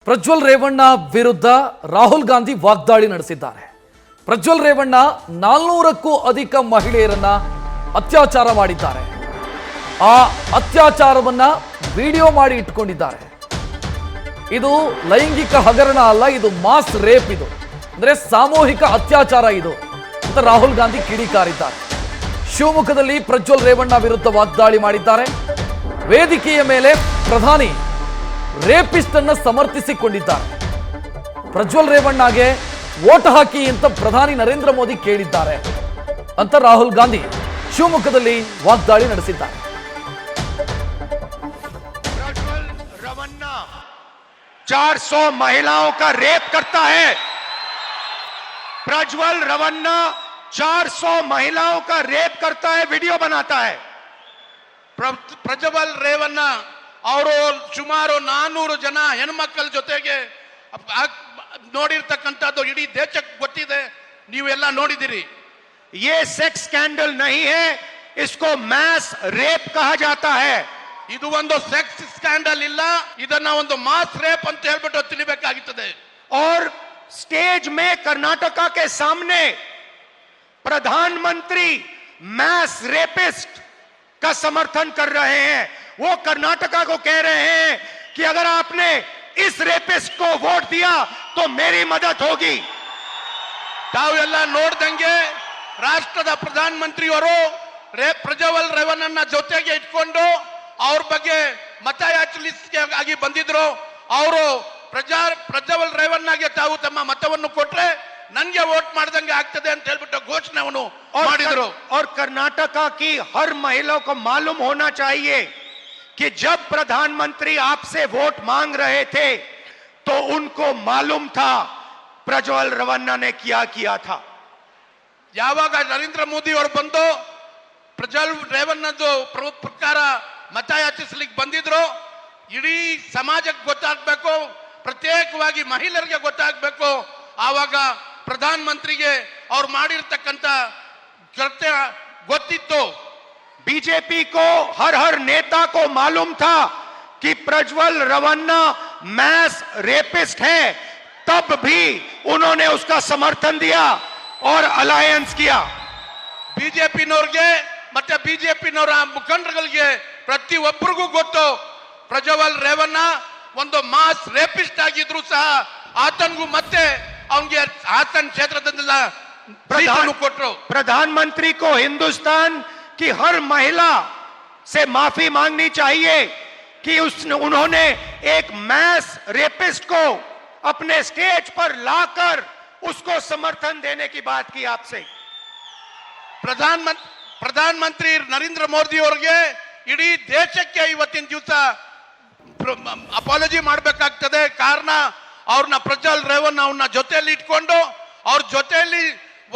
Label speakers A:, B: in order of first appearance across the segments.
A: ಪ್ರಜ್ವಲ್ ರೇವಣ್ಣ ವಿರುದ್ಧ ರಾಹುಲ್ ಗಾಂಧಿ ವಾಗ್ದಾಳಿ ನಡೆಸಿದ್ದಾರೆ. ಪ್ರಜ್ವಲ್ ರೇವಣ್ಣ 400ಕ್ಕೂ ಅಧಿಕ ಮಹಿಳೆಯರನ್ನ ಅತ್ಯಾಚಾರ ಮಾಡಿದ್ದಾರೆ. ಆ ಅತ್ಯಾಚಾರವನ್ನ ವಿಡಿಯೋ ಮಾಡಿ ಇಟ್ಕೊಂಡಿದ್ದಾರೆ. ಇದು ಲೈಂಗಿಕ ಹಗರಣ ಅಲ್ಲ, ಇದು ಮಾಸ್ ರೇಪ್, ಇದು ಅಂದ್ರೆ ಸಾಮೂಹಿಕ ಅತ್ಯಾಚಾರ ಇದು ಅಂತ ರಾಹುಲ್ ಗಾಂಧಿ ಕಿಡಿಕಾರಿದ್ದಾರೆ. ಶಿವಮೊಗ್ಗದಲ್ಲಿ ಪ್ರಜ್ವಲ್ ರೇವಣ್ಣ ವಿರುದ್ಧ ವಾಗ್ದಾಳಿ ಮಾಡಿದ್ದಾರೆ. ವೇದಿಕೆಯ ಮೇಲೆ ಪ್ರಧಾನಿ ರೇಪಿಸ್ಟ್ ಅನ್ನ ಸಮರ್ಥಿಸಿಕೊಂಡಿದ್ದಾರೆ. ಪ್ರಜ್ವಲ್ ರೇವಣ್ಣಗೆ ವೋಟ್ ಹಾಕಿ ಅಂತ ಪ್ರಧಾನಿ ನರೇಂದ್ರ ಮೋದಿ ಕೇಳಿದ್ದಾರೆ ಅಂತ ರಾಹುಲ್ ಗಾಂಧಿ ಶಿವಮೊಗ್ಗದಲ್ಲಿ ವಾಗ್ದಾಳಿ ನಡೆಸಿದ್ದಾರೆ.
B: प्रज्वल रवन्ना 400 महिलाओं का रेप करता है। प्रज्वल रवन्ना 400 महिलाओं का रेप करता है, वीडियो बनाता है।
C: ಪ್ರಜ್ವಲ್ ರೇವಣ್ಣ ಅವರು ಸುಮಾರು 400 ಜನ ಹೆಣ್ಮಕ್ಕಳ ಜೊತೆಗೆ ನೋಡಿರ್ತಕ್ಕಂಥದ್ದು ಇಡೀ ದೇಶಕ್ಕೆ ಗೊತ್ತಿದೆ, ನೀವೆಲ್ಲ ನೋಡಿದಿರಿ.
B: ये सेक्स स्कैंडल नहीं है, इसको मैस रेप कहा जाता है।
C: ಇದು ಒಂದು ಸೆಕ್ಸ್ ಸ್ಕ್ಯಾಂಡಲ್ ಇಲ್ಲ, ಇದನ್ನ ಒಂದು ಮಾಸ್ ರೇಪ್ ಅಂತ ಹೇಳ್ಬಿಟ್ಟು ತಿಳಿಬೇಕಾಗುತ್ತದೆ.
B: और स्टेज में कर्नाटका के सामने प्रधानमंत्री मैस रेपिस्ट का समर्थन कर रहे हैं। वो कर्नाटका को कह रहे हैं कि अगर आपने इस रेपिस्ट को वोट दिया तो मेरी मदद होगी।
C: ತಾವೆಲ್ಲ ನೋಡ್ದಂಗೆ ರಾಷ್ಟ್ರದ ಪ್ರಧಾನಮಂತ್ರಿಯವರು ಪ್ರಜ್ವಲ್ ರೇವಣ್ಣನ ಜೊತೆಗೆ ಇಟ್ಕೊಂಡು ಅವ್ರ ಬಗ್ಗೆ ಮತಯಾಚನೆಗಾಗಿ ಬಂದಿದ್ರು. ಅವರು ಪ್ರಜ್ವಲ್ ರೇವಣ್ಣಗೆ ತಾವು ತಮ್ಮ ಮತವನ್ನು ಕೊಟ್ರೆ ನನ್ಗೆ ವೋಟ್ ಮಾಡ್ದಂಗೆ ಆಗ್ತದೆ ಅಂತ ಹೇಳ್ಬಿಟ್ಟು ಘೋಷಣೆಯನ್ನು ಮಾಡಿದ್ರು.
B: और कर्नाटका की हर महिला को मालूम होना चाहिए कि जब प्रधानमंत्री आपसे वोट मांग रहे थे तो उनको मालूम था प्रज्वल रवन्ना ने क्या किया था।
C: ಯಾವಾಗ ನರೇಂದ್ರ ಮೋದಿ ಅವರು ಬಂದು ಪ್ರಜ್ವಲ್ ರೇವಣ್ಣದು ಪ್ರಕಾರ ಮತಯಾಚಿಸ್ಲಿಕ್ಕೆ ಬಂದಿದ್ರು, ಇಡೀ ಸಮಾಜಕ್ಕೆ ಗೊತ್ತಾಗಬೇಕು, ಪ್ರತ್ಯೇಕವಾಗಿ ಮಹಿಳೆಯರಿಗೆ ಗೊತ್ತಾಗಬೇಕು. ಆವಾಗ ಪ್ರಧಾನ ಮಂತ್ರಿಗೆ ಅವ್ರು ಮಾಡಿರ್ತಕ್ಕಂಥ ಕೃತ್ಯ ಗೊತ್ತಿತ್ತು.
B: बीजेपी को हर नेता को मालूम था कि प्रज्वल रवन्ना मैस रेपिस्ट है, तब भी उन्होंने उसका समर्थन दिया और अलायंस किया।
C: ಬಿಜೆಪಿನವ್ರಿಗೆ ಮತ್ತೆ ಬಿಜೆಪಿನವರ ಮುಖಂಡರುಗಳಿಗೆ ಪ್ರತಿಯೊಬ್ಬರಿಗೂ ಗೊತ್ತು ಪ್ರಜ್ವಲ್ ರೇವಣ್ಣ ಒಂದು ಮಾಸ್ ರೇಪಿಸ್ಟ್ ಆಗಿದ್ರು ಸಹ ಆತನಿಗೂ ಮತ್ತೆ ಅವನಿಗೆ ಆತನ ಕ್ಷೇತ್ರದಿಂದ ಕೊಟ್ಟರು.
B: प्रधानमंत्री को हिंदुस्तान की हर महिला से माफी मांगनी चाहिए कि उन्होंने एक मैस रेपिस्ट को अपने स्टेज पर लाकर उसको समर्थन देने की बात की आपसे।
C: ಪ್ರಧಾನಮಂತ್ರಿ ನರೇಂದ್ರ ಮೋದಿ ಅವರಿಗೆ ಇಡೀ ದೇಶಕ್ಕೆ ಇವತ್ತಿನ ದಿವಸ ಅಪಾಲಜಿ ಮಾಡಬೇಕಾಗ್ತದೆ. ಕಾರಣ ಅವ್ರನ್ನ ಪ್ರಜ್ವಲ್ ರೇವಣ್ಣ ಅವ್ರನ್ನ ಜೊತೆಯಲ್ಲಿ ಇಟ್ಕೊಂಡು ಅವ್ರ ಜೊತೆಯಲ್ಲಿ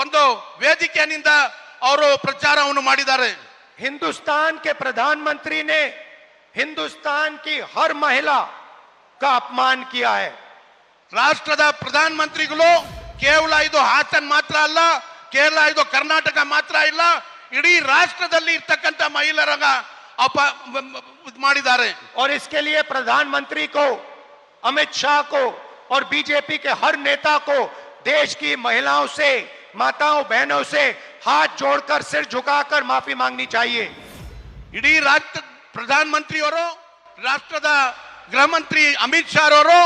C: ಒಂದು ವೇದಿಕೆಯಿಂದ ಅವರು ಪ್ರಚಾರವನ್ನು ಮಾಡಿದ್ದಾರೆ.
B: हिंदुस्तान के प्रधानमंत्री ने हिंदुस्तान की हर महिला का अपमान किया है।
C: ರಾಷ್ಟ್ರದ ಪ್ರಧಾನಮಂತ್ರಿಗಳು ಕೇವಲ ಇದು ಹಾಸನ್ ಮಾತ್ರ ಅಲ್ಲ, ಕೇವಲ ಇದು ಕರ್ನಾಟಕ ಮಾತ್ರ ಇಲ್ಲ, ಇಡೀ ರಾಷ್ಟ್ರದಲ್ಲಿ ಇರ್ತಕ್ಕಂಥ ಮಹಿಳೆಯರ ಮಾಡಿದ್ದಾರೆ.
B: और इसके लिए प्रधानमंत्री को, अमित शाह को और बीजेपी के हर नेता को देश की महिलाओं से, माताओं बहनों से हाथ जोड़कर सिर झुकाकर माफी मांगनी चाहिए।
C: ಇಡೀ ರಾಷ್ಟ್ರ ಪ್ರಧಾನಮಂತ್ರಿಯವರು, ರಾಷ್ಟ್ರದ ಗೃಹ ಮಂತ್ರಿ ಅಮಿತ್ ಶಾ ಅವರು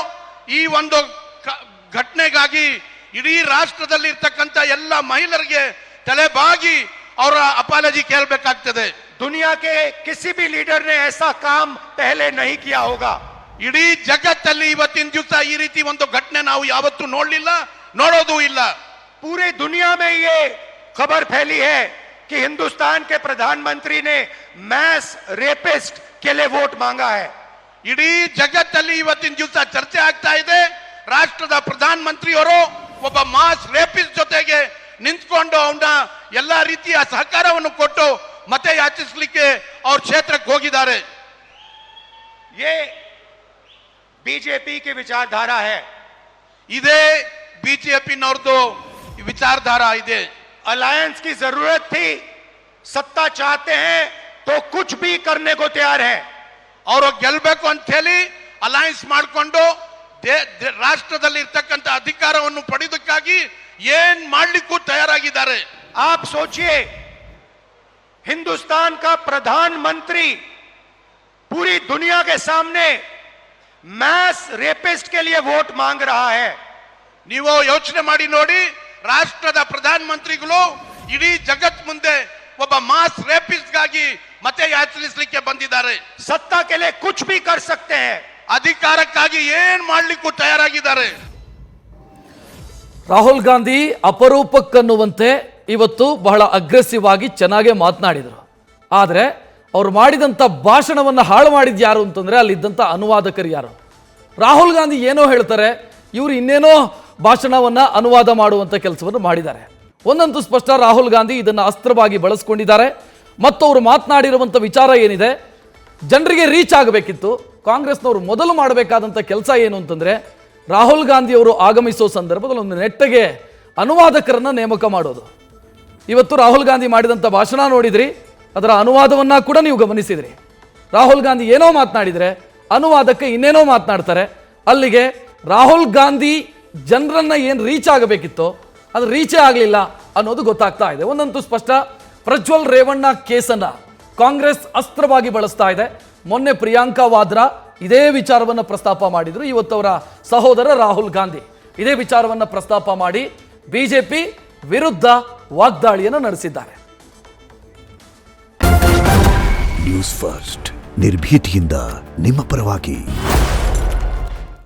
C: ಈ ಒಂದು ಘಟನೆಗಾಗಿ ಇಡೀ ರಾಷ್ಟ್ರದಲ್ಲಿ ಇರ್ತಕ್ಕಂಥ ಎಲ್ಲ ಮಹಿಳೆಯರಿಗೆ ತಲೆಬಾಗಿ ಅವರ ಅಪಾಲಜಿ ಕೇಳಬೇಕಾಗ್ತದೆ.
B: दुनिया के किसी भी लीडर ने ऐसा काम पहले नहीं किया होगा।
C: ಇಡೀ ಜಗತ್ತಲ್ಲಿ ಇವತ್ತಿನ ದಿವಸ ಈ ರೀತಿ ಒಂದು ಘಟನೆ ನಾವು ಯಾವತ್ತೂ ನೋಡಲಿಲ್ಲ, ನೋಡೋದು ಇಲ್ಲ.
B: पूरे दुनिया में ये खबर फैली है कि हिंदुस्तान के प्रधानमंत्री ने मैस रेपिस्ट के लिए वोट मांगा है।
C: ಇಡೀ ಜಗತ್ತಲ್ಲಿ ಇವತ್ತಿನ ದಿವಸ ಚರ್ಚೆ ಆಗ್ತಾ ಇದೆ. ರಾಷ್ಟ್ರದ ಪ್ರಧಾನಮಂತ್ರಿಯವರು ಒಬ್ಬ ಮಾಸ್ ರೇಪಿಸ್ಟ್ ಜೊತೆಗೆ ನಿಂತ್ಕೊಂಡು ಅವನ ಎಲ್ಲಾ ರೀತಿಯ ಸಹಕಾರವನ್ನು ಕೊಟ್ಟು ಮತ ಯಾಚಿಸಲಿಕ್ಕೆ ಅವ್ರ ಕ್ಷೇತ್ರಕ್ಕೆ ಹೋಗಿದ್ದಾರೆ.
B: ये बीजेपी की विचारधारा है।
C: ಇದೇ ಬಿಜೆಪಿನವ್ರದ್ದು ವಿಚಾರಧಾರಾ ಇದೆ.
B: अलायंस की जरूरत थी, सत्ता चाहते हैं तो कुछ भी करने को तैयार है।
C: ಅವರು ಗೆಲ್ಲಬೇಕು ಅಂತ ಹೇಳಿ ಅಲೈನ್ಸ್ ಮಾಡಿಕೊಂಡು ರಾಷ್ಟ್ರದಲ್ಲಿ ಇರ್ತಕ್ಕಂಥ ಅಧಿಕಾರವನ್ನು ಪಡೆಯೋದಕ್ಕಾಗಿ ಏನ್ ಮಾಡ್ಲಿಕ್ಕೂ ತಯಾರಾಗಿದ್ದಾರೆ.
B: आप सोचिए, हिंदुस्तान का प्रधानमंत्री पूरी दुनिया के सामने मैस रेपिस्ट के लिए वोट मांग रहा है.
C: ನೀವು ಯೋಚನೆ ಮಾಡಿ ನೋಡಿ, ರಾಷ್ಟ್ರದ ಪ್ರಧಾನ ಮಂತ್ರಿಗಳು ಇಡೀ ಜಗತ್ ಮುಂದೆ ಒಬ್ಬ ಮಾಸ್ ರೇಪಿಸ್ಟ್ ಗಾಗಿ ಮತ ಯಾಚಿಸಲಿಕ್ಕೆ ಬಂದಿದ್ದಾರೆ.
B: सत्ता के लिए कुछ भी कर सकते हैं.
C: ಅಧಿಕಾರಕ್ಕಾಗಿ ಏನ್ ಮಾಡ್ಲಿಕ್ಕೂ ತಯಾರಾಗಿದ್ದಾರೆ.
A: ರಾಹುಲ್ ಗಾಂಧಿ ಅಪರೂಪಕ್ಕನ್ನುವಂತೆ ಇವತ್ತು ಬಹಳ ಅಗ್ರೆಸಿವ್ ಆಗಿ ಚೆನ್ನಾಗೇ ಮಾತನಾಡಿದರು. ಆದರೆ ಅವ್ರು ಮಾಡಿದಂಥ ಭಾಷಣವನ್ನು ಹಾಳು ಮಾಡಿದ್ದು ಯಾರು ಅಂತಂದರೆ ಅಲ್ಲಿದ್ದಂಥ ಅನುವಾದಕರು ಯಾರು. ರಾಹುಲ್ ಗಾಂಧಿ ಏನೋ ಹೇಳ್ತಾರೆ, ಇವರು ಇನ್ನೇನೋ ಭಾಷಣವನ್ನು ಅನುವಾದ ಮಾಡುವಂಥ ಕೆಲಸವನ್ನು ಮಾಡಿದ್ದಾರೆ. ಒಂದಂತೂ ಸ್ಪಷ್ಟ, ರಾಹುಲ್ ಗಾಂಧಿ ಇದನ್ನು ಅಸ್ತ್ರವಾಗಿ ಬಳಸ್ಕೊಂಡಿದ್ದಾರೆ. ಮತ್ತು ಅವರು ಮಾತನಾಡಿರುವಂಥ ವಿಚಾರ ಏನಿದೆ, ಜನರಿಗೆ ರೀಚ್ ಆಗಬೇಕಿತ್ತು. ಕಾಂಗ್ರೆಸ್ನವರು ಮೊದಲು ಮಾಡಬೇಕಾದಂಥ ಕೆಲಸ ಏನು ಅಂತಂದರೆ, ರಾಹುಲ್ ಗಾಂಧಿಯವರು ಆಗಮಿಸೋ ಸಂದರ್ಭದಲ್ಲಿ ಒಂದು ನೆಟ್ಟಗೆ ಅನುವಾದಕರನ್ನು ನೇಮಕ ಮಾಡೋದು. ಇವತ್ತು ರಾಹುಲ್ ಗಾಂಧಿ ಮಾಡಿದಂಥ ಭಾಷಣ ನೋಡಿದ್ರಿ, ಅದರ ಅನುವಾದವನ್ನು ಕೂಡ ನೀವು ಗಮನಿಸಿದ್ರಿ. ರಾಹುಲ್ ಗಾಂಧಿ ಏನೋ ಮಾತನಾಡಿದರೆ ಅನುವಾದಕ್ಕೆ ಇನ್ನೇನೋ ಮಾತನಾಡ್ತಾರೆ. ಅಲ್ಲಿಗೆ ರಾಹುಲ್ ಗಾಂಧಿ ಜನರನ್ನ ಏನು ರೀಚ್ ಆಗಬೇಕಿತ್ತೋ ಅದು ರೀಚೇ ಆಗಲಿಲ್ಲ ಅನ್ನೋದು ಗೊತ್ತಾಗ್ತಾ ಇದೆ. ಒಂದಂತೂ ಸ್ಪಷ್ಟ, ಪ್ರಜ್ವಲ್ ರೇವಣ್ಣ ಕೇಸನ್ನು ಕಾಂಗ್ರೆಸ್ ಅಸ್ತ್ರವಾಗಿ ಬಳಸ್ತಾ ಇದೆ. ಮೊನ್ನೆ ಪ್ರಿಯಾಂಕಾ ವಾದ್ರಾ ಇದೇ ವಿಚಾರವನ್ನು ಪ್ರಸ್ತಾಪ ಮಾಡಿದರು. ಇವತ್ತು ಅವರ ಸಹೋದರ ರಾಹುಲ್ ಗಾಂಧಿ ಇದೇ ವಿಚಾರವನ್ನು ಪ್ರಸ್ತಾಪ ಮಾಡಿ ಬಿಜೆಪಿ ವಿರುದ್ಧ ವಾಗ್ದಾಳಿಯನ್ನು ನಡೆಸಿದ್ದಾರೆ.
D: ನ್ಯೂಸ್ ಫಸ್ಟ್ ನಿರ್ಭೀತಿಯಿಂದ ನಿಮ್ಮ ಪರವಾಗಿ.